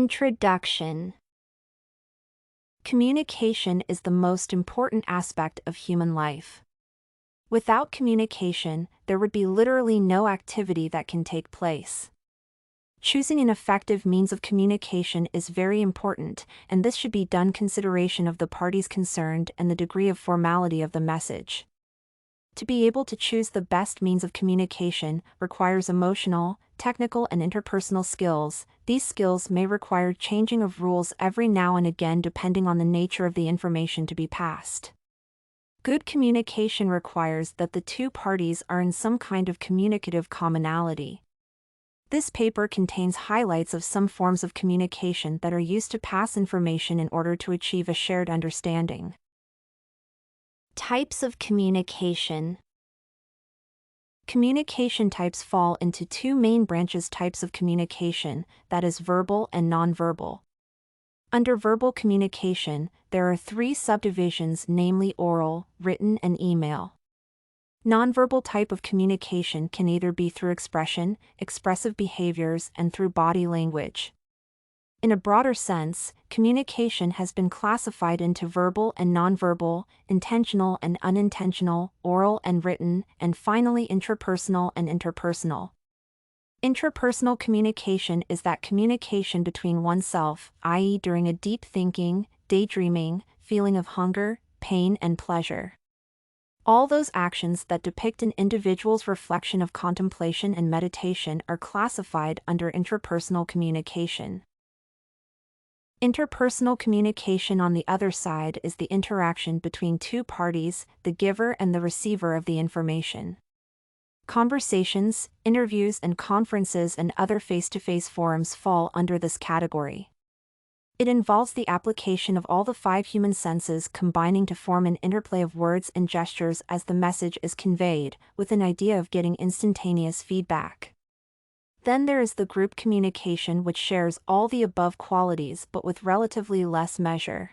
Introduction. Communication is the most important aspect of human life. Without communication, there would be literally no activity that can take place. Choosing an effective means of communication is very important, and this should be done in consideration of the parties concerned and the degree of formality of the message. To be able to choose the best means of communication requires emotional, technical, and interpersonal skills. These skills may require changing of rules every now and again depending on the nature of the information to be passed. Good communication requires that the two parties are in some kind of communicative commonality. This paper contains highlights of some forms of communication that are used to pass information in order to achieve a shared understanding. Types of communication. Communication types fall into two main branches: types of communication, that is verbal and nonverbal. Under verbal communication, there are three subdivisions, namely oral, written, and email. Nonverbal type of communication can either be through expression, expressive behaviors, and through body language. In a broader sense, communication has been classified into verbal and nonverbal, intentional and unintentional, oral and written, and finally intrapersonal and interpersonal. Intrapersonal communication is that communication between oneself, i.e., during a deep thinking, daydreaming, feeling of hunger, pain, and pleasure. All those actions that depict an individual's reflection of contemplation and meditation are classified under intrapersonal communication. Interpersonal communication, on the other side, is the interaction between two parties, the giver and the receiver of the information. Conversations, interviews, and conferences and other face-to-face forums fall under this category. It involves the application of all the five human senses combining to form an interplay of words and gestures as the message is conveyed, with an idea of getting instantaneous feedback. Then there is the group communication, which shares all the above qualities but with relatively less measure.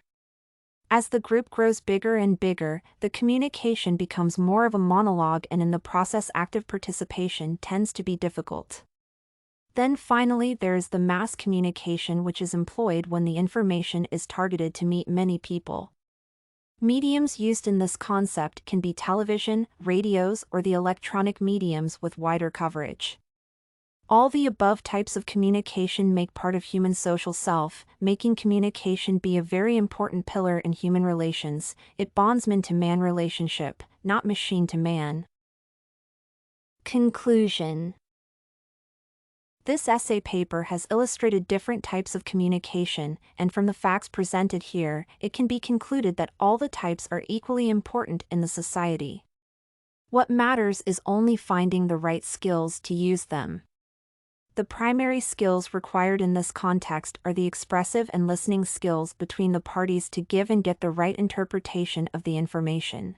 As the group grows bigger and bigger, the communication becomes more of a monologue, and in the process active participation tends to be difficult. Then finally there is the mass communication, which is employed when the information is targeted to meet many people. Mediums used in this concept can be television, radios, or the electronic mediums with wider coverage. All the above types of communication make part of human social self, making communication be a very important pillar in human relations. It bonds man-to-man relationship, not machine to man. Conclusion. This essay paper has illustrated different types of communication, and from the facts presented here, it can be concluded that all the types are equally important in the society. What matters is only finding the right skills to use them. The primary skills required in this context are the expressive and listening skills between the parties to give and get the right interpretation of the information.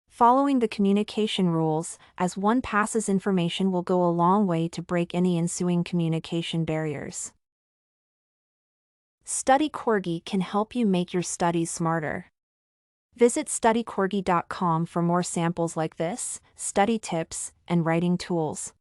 Following the communication rules, as one passes information, will go a long way to break any ensuing communication barriers. Study Corgi can help you make your studies smarter. Visit studycorgi.com for more samples like this, study tips, and writing tools.